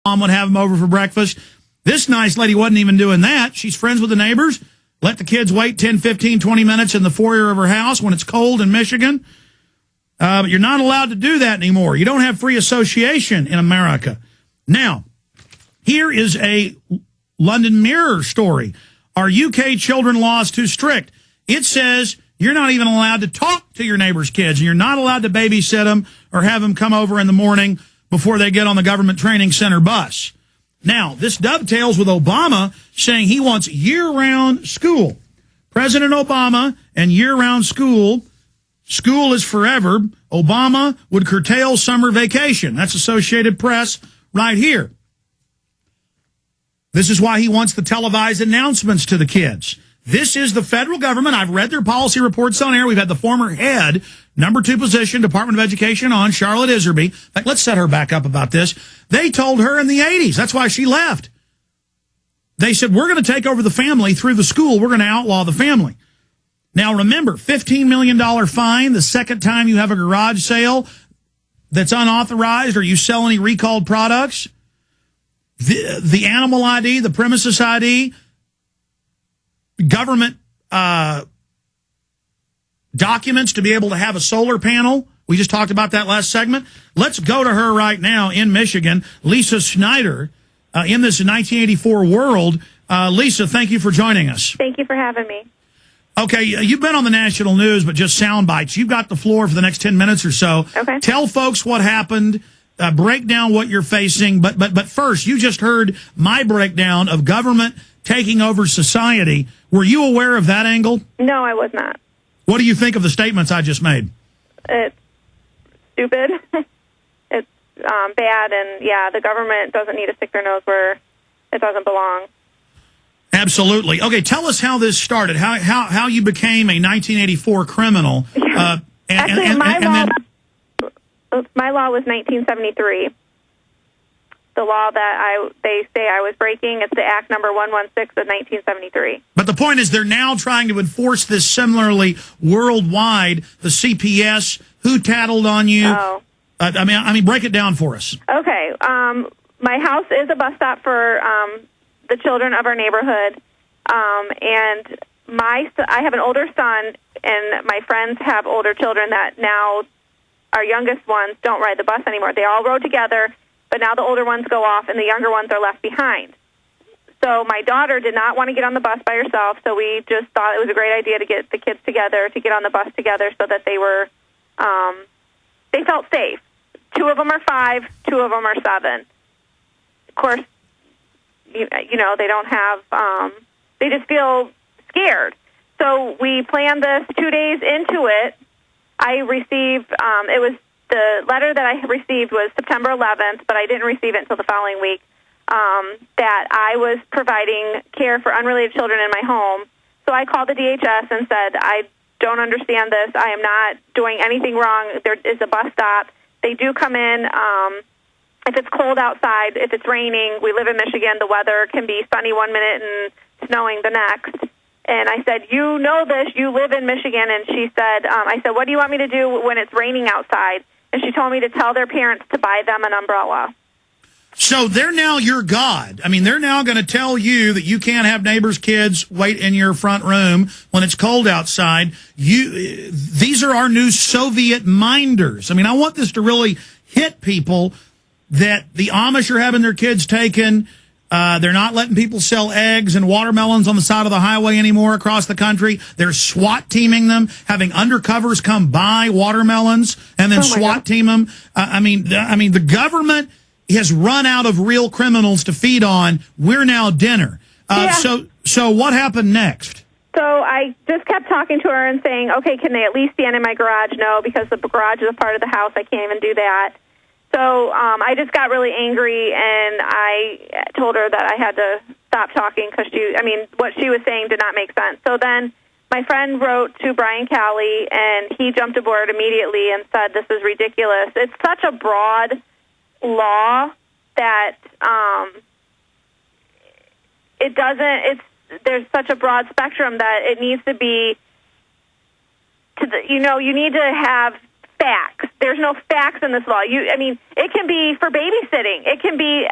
mom would have them over for breakfast. This nice lady wasn't even doing that. She's friends with the neighbors. Let the kids wait 10, 15, 20 minutes in the foyer of her house when it's cold in Michigan. But you're not allowed to do that anymore. You don't have free association in America. Now, here is a London Mirror story. Are UK children laws too strict? It says you're not even allowed to talk to your neighbor's kids, and you're not allowed to babysit them or have them come over in the morning before they get on the government training center bus. Now, this dovetails with Obama saying he wants year-round school. President Obama and year-round school. School is forever. Obama would curtail summer vacation. That's Associated Press right here. This is why he wants the televised announcements to the kids. This is the federal government. I've read their policy reports on air. We've had the former head, number 2 position, Department of Education on, Charlotte Iserby. In fact, let's set her back up about this. They told her in the 80s. That's why she left. They said, we're going to take over the family through the school. We're going to outlaw the family. Now, remember, $15 million fine the second time you have a garage sale that's unauthorized or you sell any recalled products. The animal ID, the premises ID, government documents to be able to have a solar panel. We just talked about that last segment. Let's go to her right now in Michigan, Lisa Snyder, in this 1984 world. Lisa, thank you for joining us. Thank you for having me. Okay, you've been on the national news, but just sound bites. You've got the floor for the next 10 minutes or so. Okay. Tell folks what happened. Break down what you're facing. But first, you just heard my breakdown of government taking over society. Were you aware of that angle? No, I was not. What do you think of the statements I just made? It's stupid. It's bad, and yeah, the government doesn't need to stick their nose where it doesn't belong. Absolutely. Okay, tell us how this started. How you became a 1984 criminal. Actually, my law was 1973. The law that they say I was breaking, it's the Act number 116 of 1973. But the point is they're now trying to enforce this similarly worldwide. The CPS, who tattled on you? Oh. I mean, break it down for us. Okay. My house is a bus stop for the children of our neighborhood, and I have an older son, and my friends have older children that now our youngest ones don't ride the bus anymore. They all rode together, but now the older ones go off, and the younger ones are left behind. So my daughter did not want to get on the bus by herself, so we just thought it was a great idea to get the kids together, to get on the bus together so that they were, they felt safe. 2 of them are 5, 2 of them are 7. Of course, you know, they don't have, they just feel scared. So we planned this 2 days into it. I received, it was the letter that I received was September 11th, but I didn't receive it until the following week, that I was providing care for unrelated children in my home. So I called the DHS and said, I don't understand this. I am not doing anything wrong. There is a bus stop. They do come in if it's cold outside, if it's raining. We live in Michigan. The weather can be sunny one minute and snowing the next. And I said, you know this, you live in Michigan. And she said, I said, what do you want me to do when it's raining outside? And she told me to tell their parents to buy them an umbrella. So they're now your God. I mean, they're now going to tell you that you can't have neighbors' kids wait in your front room when it's cold outside. These are our new Soviet minders. I mean, I want this to really hit people that the Amish are having their kids taken. They're not letting people sell eggs and watermelons on the side of the highway anymore across the country. They're SWAT teaming them, having undercovers come buy watermelons and then SWAT team them. I mean, the government has run out of real criminals to feed on. We're now dinner. So what happened next? So I just kept talking to her and saying, okay, can they at least stand in my garage? No, because the garage is a part of the house. I can't even do that. So I just got really angry, and I told her that I had to stop talking because what she was saying did not make sense. So then my friend wrote to Brian Calley, and he jumped aboard immediately and said, this is ridiculous. It's such a broad law that there's such a broad spectrum that it needs to be, you need to have facts. There's no facts in this law. It can be for babysitting. It can be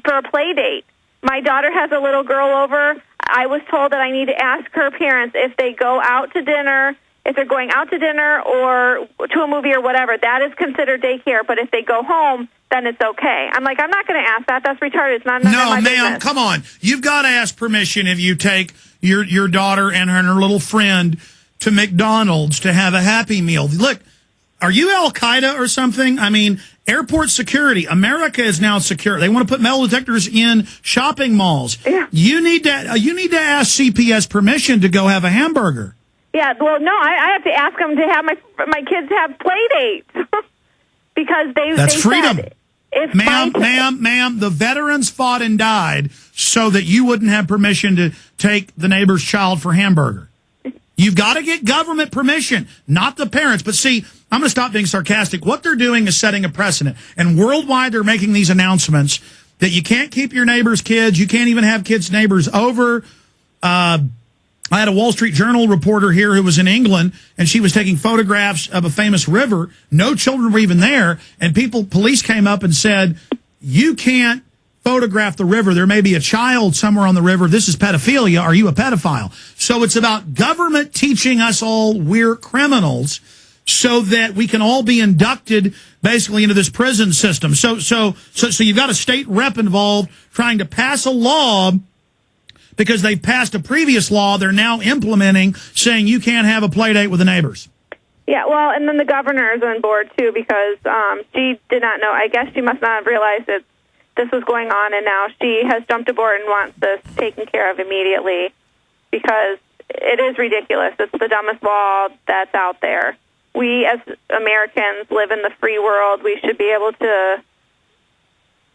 for a play date. My daughter has a little girl over. I was told that I need to ask her parents if they go out to dinner, if they're going out to dinner or to a movie or whatever, that is considered daycare. But if they go home, then it's okay. I'm like, I'm not going to ask that. That's retarded. It's not none of my business. No, ma'am, come on. You've got to ask permission if you take your daughter and her little friend to McDonald's to have a Happy Meal. Look, are you Al-Qaeda or something? I mean, airport security. America is now secure. They want to put metal detectors in shopping malls. Yeah. You need to ask CPS permission to go have a hamburger. Yeah, well, no, I have to ask them to have my kids have play dates because That's they freedom. Said it's Ma'am, the veterans fought and died so that you wouldn't have permission to take the neighbor's child for hamburger. You've got to get government permission, not the parents. But see, I'm going to stop being sarcastic. What they're doing is setting a precedent. And worldwide, they're making these announcements that you can't keep your neighbor's kids. You can't even have kids' neighbors over. I had a Wall Street Journal reporter here who was in England, and she was taking photographs of a famous river. No children were even there. And police came up and said, you can't photograph the river. There may be a child somewhere on the river. This is pedophilia. Are you a pedophile? So it's about government teaching us all we're criminals so that we can all be inducted basically into this prison system. So you've got a state rep involved trying to pass a law because they've passed a previous law they're now implementing saying you can't have a play date with the neighbors. Yeah, well, and then the governor is on board, too, because she did not know. I guess she must not have realized that this was going on, and now she has jumped aboard and wants this taken care of immediately because it is ridiculous. It's the dumbest law that's out there. We, as Americans, live in the free world. We should be able to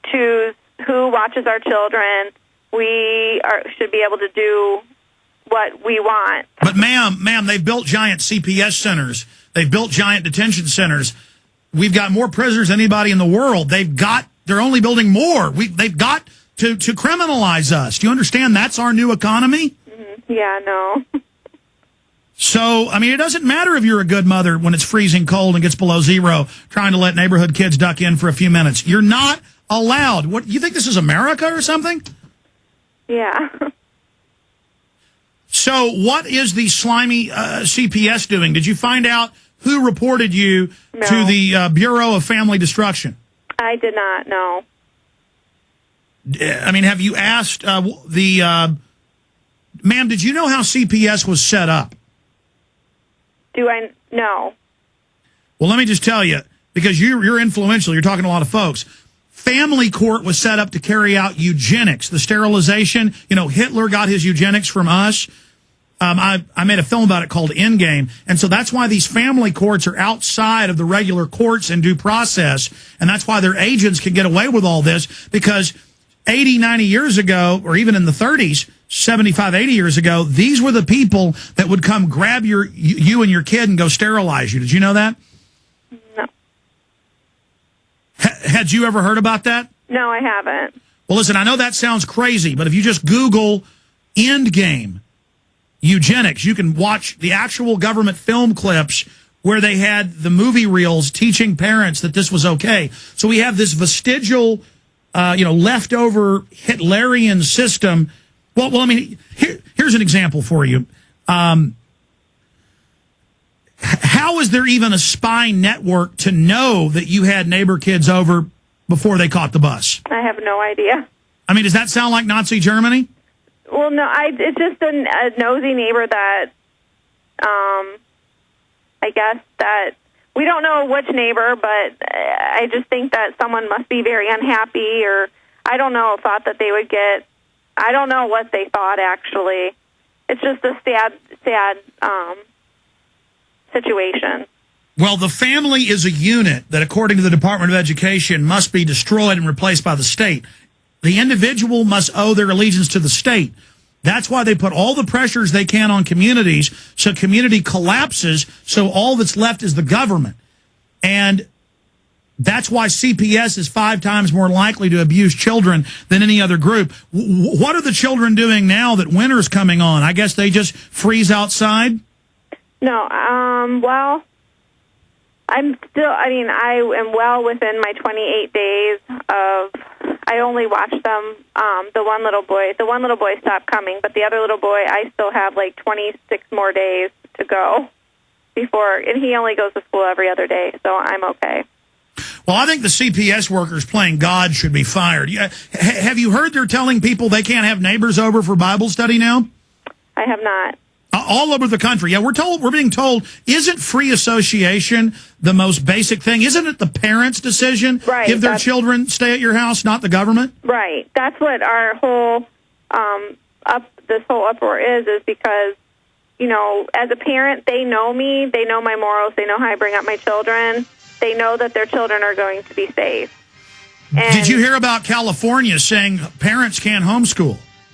choose who watches our children. We should be able to do what we want. But, ma'am, they've built giant CPS centers. They've built giant detention centers. We've got more prisoners than anybody in the world. They're only building more. They've got to criminalize us. Do you understand? That's our new economy. Mm-hmm. Yeah, no. So, I mean, it doesn't matter if you're a good mother when it's freezing cold and gets below zero, trying to let neighborhood kids duck in for a few minutes. You're not allowed. What, you think this is America or something? Yeah. So what is the slimy CPS doing? Did you find out who reported you to the Bureau of Family Destruction? I did not, no. I mean, have you asked ma'am, did you know how CPS was set up? Do I? No. Well, let me just tell you, because you're influential, you're talking to a lot of folks. Family court was set up to carry out eugenics, the sterilization. You know, Hitler got his eugenics from us. I made a film about it called Endgame. And so that's why these family courts are outside of the regular courts and due process. And that's why their agents can get away with all this, because 80, 90 years ago, or even in the 30s, 75, 80 years ago, these were the people that would come grab you and your kid and go sterilize you. Did you know that? No. Had you ever heard about that? No, I haven't. Well, listen, I know that sounds crazy, but if you just Google Endgame eugenics, you can watch the actual government film clips where they had the movie reels teaching parents that this was okay. So we have this vestigial, leftover Hitlerian system. Well, I mean, here's an example for you. How is there even a spy network to know that you had neighbor kids over before they caught the bus? I have no idea. I mean, does that sound like Nazi Germany? Well, no, it's just a nosy neighbor that, I guess that, we don't know which neighbor, but I just think that someone must be very unhappy, or I don't know, thought that they would get, I don't know what they thought, actually. It's just a sad situation. Well, the family is a unit that, according to the Department of Education, must be destroyed and replaced by the state. The individual must owe their allegiance to the state. That's why they put all the pressures they can on communities, so community collapses, so all that's left is the government. And that's why CPS is 5 times more likely to abuse children than any other group. What are the children doing now that winter's coming on? I guess they just freeze outside? No, well, I'm still, I am well within my 28 days of, I only watch them, the one little boy stopped coming, but the other little boy, I still have like 26 more days to go before, and he only goes to school every other day, so I'm okay. Well, I think the CPS workers playing God should be fired. Have you heard they're telling people they can't have neighbors over for Bible study now? I have not. All over the country. Yeah, we're being told, isn't free association the most basic thing? Isn't it the parents' decision if their children stay at your house, not the government? Right. That's what our whole this whole uproar is because, you know, as a parent, they know me, they know my morals, they know how I bring up my children, they know that their children are going to be safe. And did you hear about California saying parents can't homeschool?